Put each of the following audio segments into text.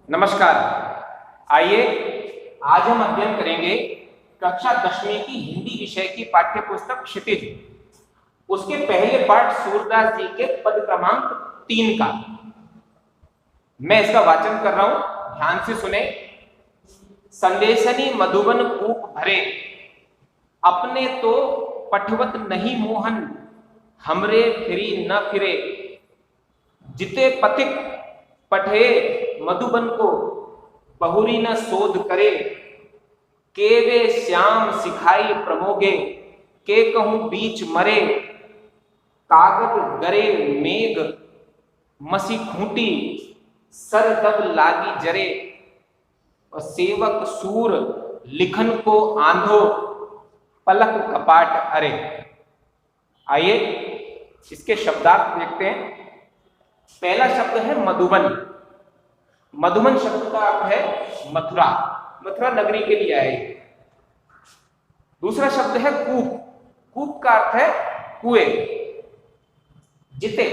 नमस्कार। आइए आज हम अध्ययन करेंगे कक्षा 10वीं की हिंदी विषय की पाठ्य पुस्तक क्षितिज, उसके पहले पाठ सूरदास जी के पद क्रमांक 3 का। मैं इसका वाचन कर रहा हूं, ध्यान से सुने। संदेशनी मधुबन कूप भरे, अपने तो पठवत नहीं मोहन, हमरे फिरी न फिरे। जिते पथिक पठे मधुबन को, बहुरी न शोध करे। केवे श्याम सिखाई प्रमोगे, के कहूं बीच मरे। कागज गरे मेघ मसी खूंटी, सर दब लागी जरे। और सेवक सूर लिखन को आंधो, पलक कपाट अरे। आइए इसके शब्दार्थ देखते हैं। पहला शब्द है मधुबन। मधुबन शब्द का अर्थ है मथुरा, मथुरा नगरी के लिए आए। दूसरा शब्द है कूप। कूप का अर्थ है कुएं। जिते,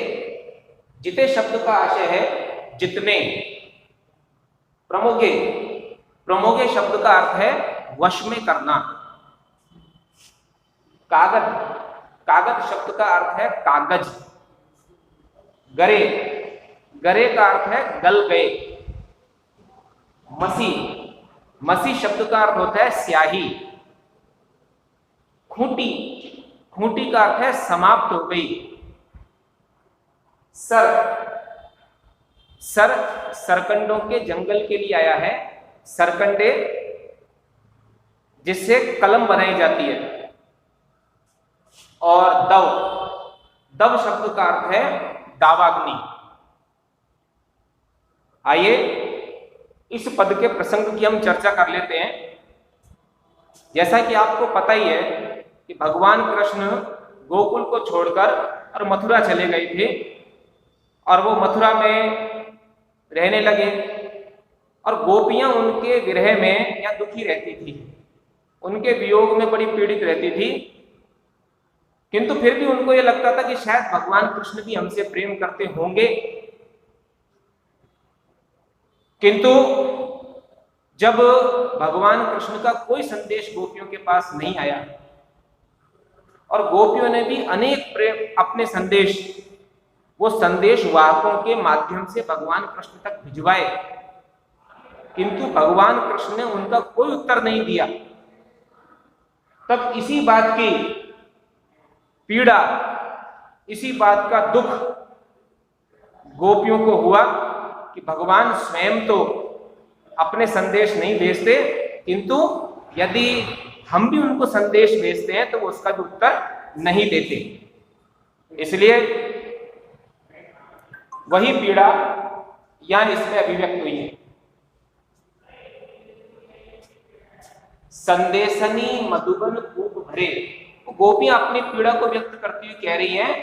जिते शब्द का आशय है जितने। प्रमोगे, प्रमोगे शब्द का अर्थ है वश में करना। कागज, कागज शब्द का अर्थ है कागज। गरे, गरे का अर्थ है गल गए। मसी, मसी शब्द का अर्थ होता है स्याही। खूंटी, खूंटी का अर्थ है समाप्त हो गई। सर, सर सरकंडों के जंगल के लिए आया है। सरकंडे जिससे कलम बनाई जाती है। और दव, दव शब्द का अर्थ है दावाग्नि। आइए इस पद के प्रसंग की हम चर्चा कर लेते हैं। जैसा कि आपको पता ही है कि भगवान कृष्ण गोकुल को छोड़कर और मथुरा चले गए थे, और वो मथुरा में रहने लगे, और गोपियां उनके विरह में या दुखी रहती थी, उनके वियोग में बड़ी पीड़ित रहती थी। किंतु फिर भी उनको ये लगता था कि शायद भगवान कृष्ण भी हमसे प्रेम करते होंगे। किंतु जब भगवान कृष्ण का कोई संदेश गोपियों के पास नहीं आया, और गोपियों ने भी अनेक प्रेम अपने संदेश वो संदेश वाहकों के माध्यम से भगवान कृष्ण तक भिजवाए, किंतु भगवान कृष्ण ने उनका कोई उत्तर नहीं दिया। तब इसी बात की पीड़ा, इसी बात का दुख गोपियों को हुआ कि भगवान स्वयं तो अपने संदेश नहीं भेजते, किंतु यदि हम भी उनको संदेश भेजते हैं तो वो उसका भी उत्तर नहीं देते। इसलिए वही पीड़ा यहां इसमें अभिव्यक्त हुई है। संदेशनी मधुबन कूप भरे, गोपियां अपनी पीड़ा को व्यक्त करती हुई कह रही हैं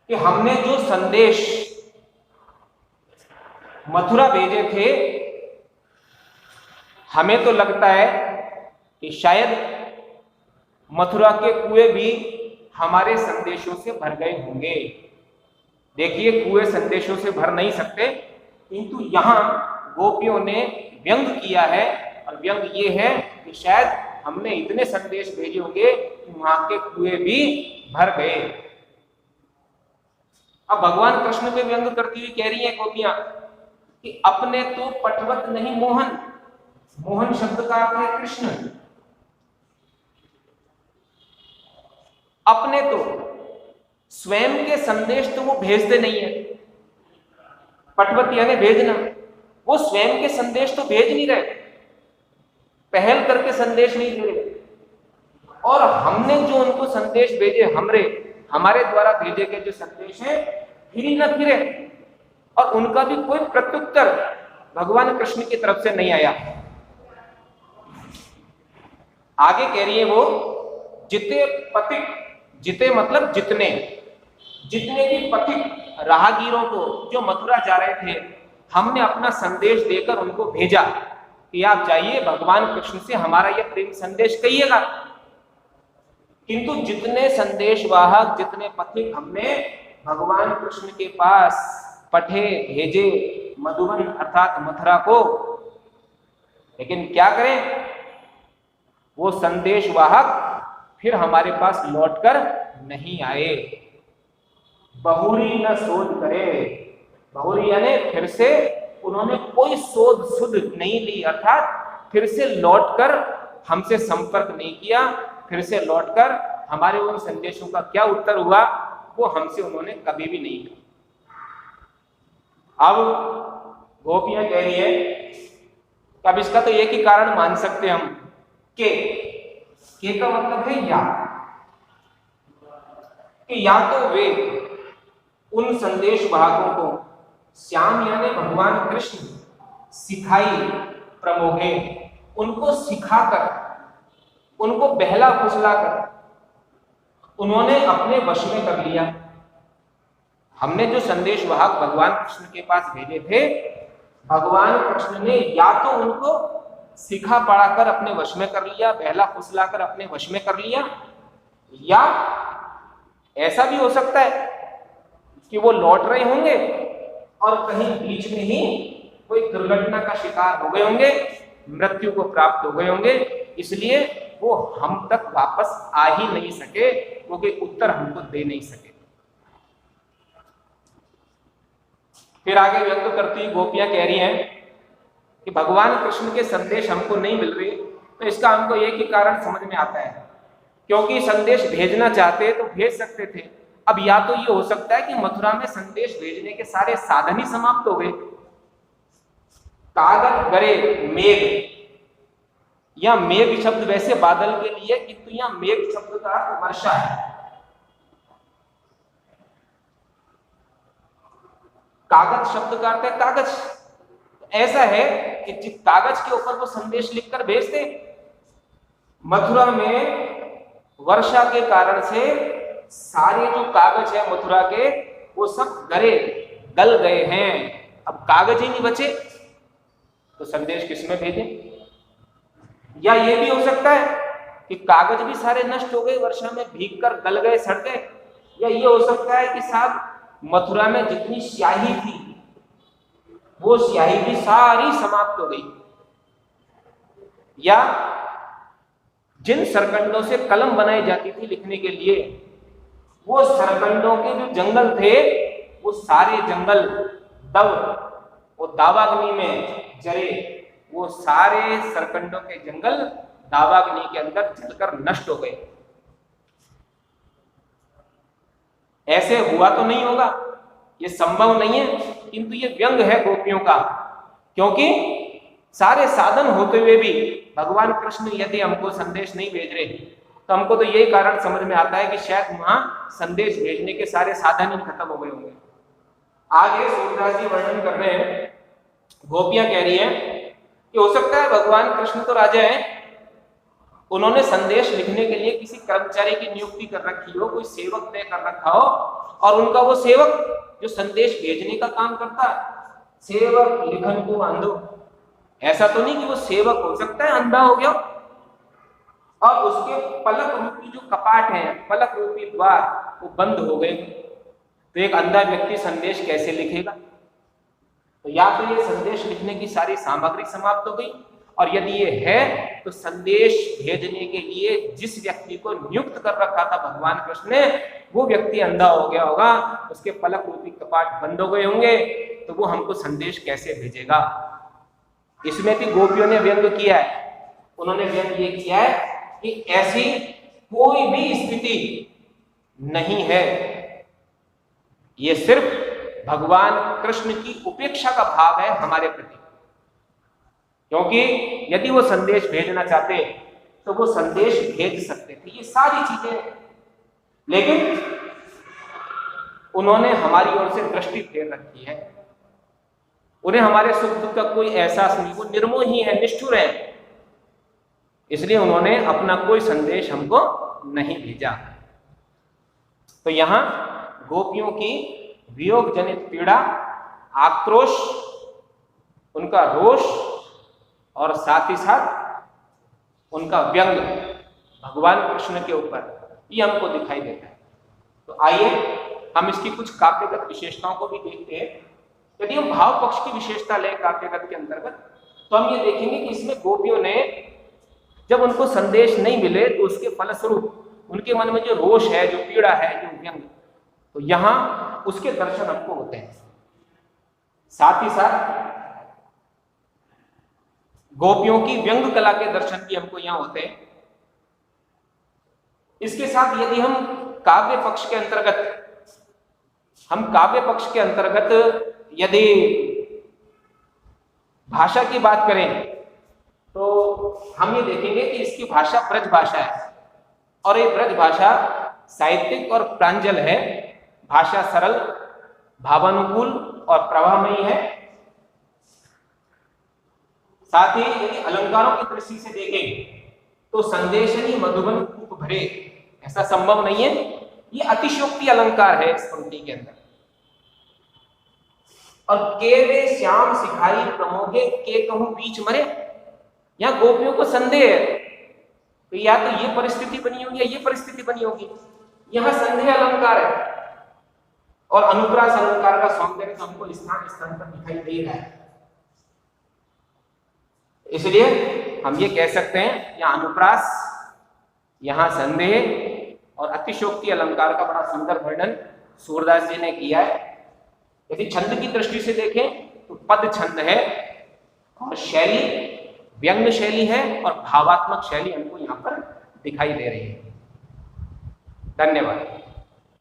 कि हमने जो संदेश मथुरा भेजे थे, हमें तो लगता है कि शायद मथुरा के कुएं भी हमारे संदेशों से भर गए होंगे। देखिए, कुएं संदेशों से भर नहीं सकते, किंतु यहां गोपियों ने व्यंग किया है, और व्यंग ये है कि शायद हमने इतने संदेश भेजे होंगे कि वहां के कुएं भी भर गए। अब भगवान कृष्ण पे व्यंग करती हुई कह रही है गोपियां कि अपने तो पठवत नहीं मोहन। मोहन शब्द का अर्थ है कृष्ण। अपने तो स्वयं के संदेश तो वो भेजते नहीं है। पठवत यानी भेजना, वो स्वयं के संदेश तो भेज नहीं रहे, पहल करके संदेश नहीं दे रहे। और हमने जो उनको संदेश भेजे, हमारे द्वारा भेजे गए जो संदेश है, फिर न फिरे, और उनका भी कोई प्रत्युत्तर भगवान कृष्ण की तरफ से नहीं आया। आगे कह रही है वो, जिते पथिक, जिते मतलब जितने, जितने भी पथिक राहगीरों को जो मथुरा जा रहे थे, हमने अपना संदेश देकर उनको भेजा कि आप जाइए, भगवान कृष्ण से हमारा यह प्रेम संदेश कहिएगा। किंतु जितने संदेश वाहक, जितने पथिक हमने भगवान कृष्ण के पास पठे, भेजे, मधुबन अर्थात मथुरा को। लेकिन क्या करें, वो संदेश वाहक फिर हमारे पास लौटकर नहीं आए। बहुरी न शोध करे, बहुरी यानी फिर से उन्होंने कोई शोध सुध नहीं ली, अर्थात फिर से लौटकर हमसे संपर्क नहीं किया, फिर से लौटकर हमारे उन संदेशों का क्या उत्तर हुआ वो हमसे उन्होंने कभी भी नहीं कहा। अब गोपियां कह रही है, अब इसका तो एक ही कारण मान सकते हम के का मतलब है या तो वे उन संदेश वाहकों को श्याम यानी भगवान कृष्ण सिखाई प्रमोहे, उनको सिखाकर, उनको बहला फुसलाकर उन्होंने अपने वश में कर लिया। हमने जो संदेश वाहक भगवान कृष्ण के पास भेजे थे, भगवान कृष्ण ने या तो उनको सिखा पढ़ाकर अपने वश में कर लिया, बहला फुसलाकर अपने वश में कर लिया, या ऐसा भी हो सकता है कि वो लौट रहे होंगे और कहीं बीच में ही कोई दुर्घटना का शिकार हो गए होंगे, मृत्यु को प्राप्त हो गए होंगे, इसलिए वो हम तक वापस आ ही नहीं सके, वो कोई उत्तर हमको दे नहीं सके। फिर आगे व्यक्त करती गोपियां कह रही हैं कि भगवान कृष्ण के संदेश हमको नहीं मिल रहे, तो इसका हमको एक ही कारण समझ में आता है, क्योंकि संदेश भेजना चाहते तो भेज सकते थे। अब या तो ये हो सकता है कि मथुरा में संदेश भेजने के सारे साधन ही समाप्त हो गए, कागज गरे मेघ, या मेघ शब्द वैसे बादल के लिए, किंतु यहाँ मेघ शब्द का अर्थ वर्षा है। कागज शब्द का अर्थ है कागज, ऐसा है कि जिस कागज के ऊपर वो संदेश लिखकर भेजते, मथुरा में वर्षा के कारण से सारे जो कागज है मथुरा के वो सब गल गए हैं, अब कागज ही नहीं बचे, तो संदेश किसमें भेजें? या ये भी हो सकता है कि कागज भी सारे नष्ट हो गए, वर्षा में भीगकर गल गए, सड़ गए, या ये हो सकता है कि साहब मथुरा में जितनी स्याही थी वो स्याही भी सारी समाप्त हो गई, या जिन सरकंडों से कलम बनाई जाती थी लिखने के लिए, वो सरकंडों के जो जंगल थे वो सारे जंगल वो दावाग्नि में जले, वो सारे सरकंडों के जंगल दावाग्नि के अंदर जलकर नष्ट हो गए। ऐसे हुआ तो नहीं होगा, ये संभव नहीं है, किंतु ये व्यंग है गोपियों का, क्योंकि सारे साधन होते हुए भी भगवान कृष्ण यदि हमको संदेश नहीं भेज रहे, तो हमको तो यही कारण समझ में आता है कि शायद वहां संदेश भेजने के सारे साधन ही खत्म हो गए होंगे। आगे सूरदास जी वर्णन कर रहे हैं, गोपियां कह रही हैं कि हो सकता है भगवान कृष्ण तो राजा है, उन्होंने संदेश लिखने के लिए किसी कर्मचारी की नियुक्ति कर रखी हो, कोई सेवक तय कर रखा हो, और उनका वो सेवक जो संदेश भेजने का काम करता है, सेवक लिखन को अंधो, ऐसा तो नहीं कि वो सेवक हो सकता है अंधा हो गया और उसके पलक रूपी जो कपाट है, पलक रूपी द्वार, वो बंद हो गए, तो एक अंधा व्यक्ति संदेश कैसे लिखेगा? तो या तो ये संदेश लिखने की सारी सामग्री समाप्त हो गई, और यदि ये है तो संदेश भेजने के लिए जिस व्यक्ति को नियुक्त कर रखा था भगवान कृष्ण ने, वो व्यक्ति अंधा हो गया होगा, उसके पलक रूपी कपाट बंद हो गए होंगे, तो वो हमको संदेश कैसे भेजेगा? इसमें भी गोपियों ने व्यंग किया है, उन्होंने व्यंग ये किया है कि ऐसी कोई भी स्थिति नहीं है, ये सिर्फ भगवान कृष्ण की उपेक्षा का भाव है हमारे प्रति, क्योंकि यदि वो संदेश भेजना चाहते तो वो संदेश भेज सकते थे, ये सारी चीजें, लेकिन उन्होंने हमारी ओर से दृष्टि फेर रखी है, उन्हें हमारे सुख दुख का कोई एहसास नहीं, वो निर्मोही है, निष्ठुर है, इसलिए उन्होंने अपना कोई संदेश हमको नहीं भेजा। तो यहां गोपियों की वियोग जनित पीड़ा, आक्रोश, उनका रोष और साथ ही साथ उनका व्यंग भगवान कृष्ण के ऊपर, ये हमको दिखाई देता है। तो आइए हम इसकी कुछ काव्यगत विशेषताओं को भी देखते हैं यदि हम भाव पक्ष की विशेषता लें काव्यगत के अंतर्गत, तो हम ये देखेंगे कि इसमें गोपियों ने जब उनको संदेश नहीं मिले तो उसके फलस्वरूप उनके मन में जो रोष है, जो पीड़ा है, जो व्यंग, तो यहां उसके दर्शन हमको होते हैं। साथ ही साथ गोपियों की व्यंग कला के दर्शन भी हमको यहां होते हैं। इसके साथ यदि हम काव्य पक्ष के अंतर्गत यदि भाषा की बात करें तो हम ये देखेंगे कि इसकी भाषा ब्रज भाषा है, और ये ब्रज भाषा साहित्यिक और प्रांजल है। भाषा सरल, भावानुकूल और प्रवाहमयी है। साथ ही यदि अलंकारों की दृष्टि से देखें तो संदेशनी मधुबन कूप भरे, ऐसा संभव नहीं है। ये अतिशयोक्ति अलंकार है इस पंक्ति के अंदर। और के वे श्याम सिखाई प्रमोगे के कहूं बीच मरे, यहां गोपियों को संदेह है तो या तो ये परिस्थिति बनी होगी या ये परिस्थिति बनी होगी। यहां संदेह अलंकार है और अनुप्रास अलंकार का सौंदर्य हमको स्थान स्थान पर दिखाई दे रहा है। इसलिए हम ये कह सकते हैं यहां अनुप्रास, यहां संदेह और अतिशयोक्ति अलंकार का बड़ा सुंदर वर्णन सूरदास जी ने किया है। यदि छंद की दृष्टि से देखें तो पद छंद है और शैली व्यंग्य शैली है और भावात्मक शैली हमको यहां पर दिखाई दे रही है। धन्यवाद।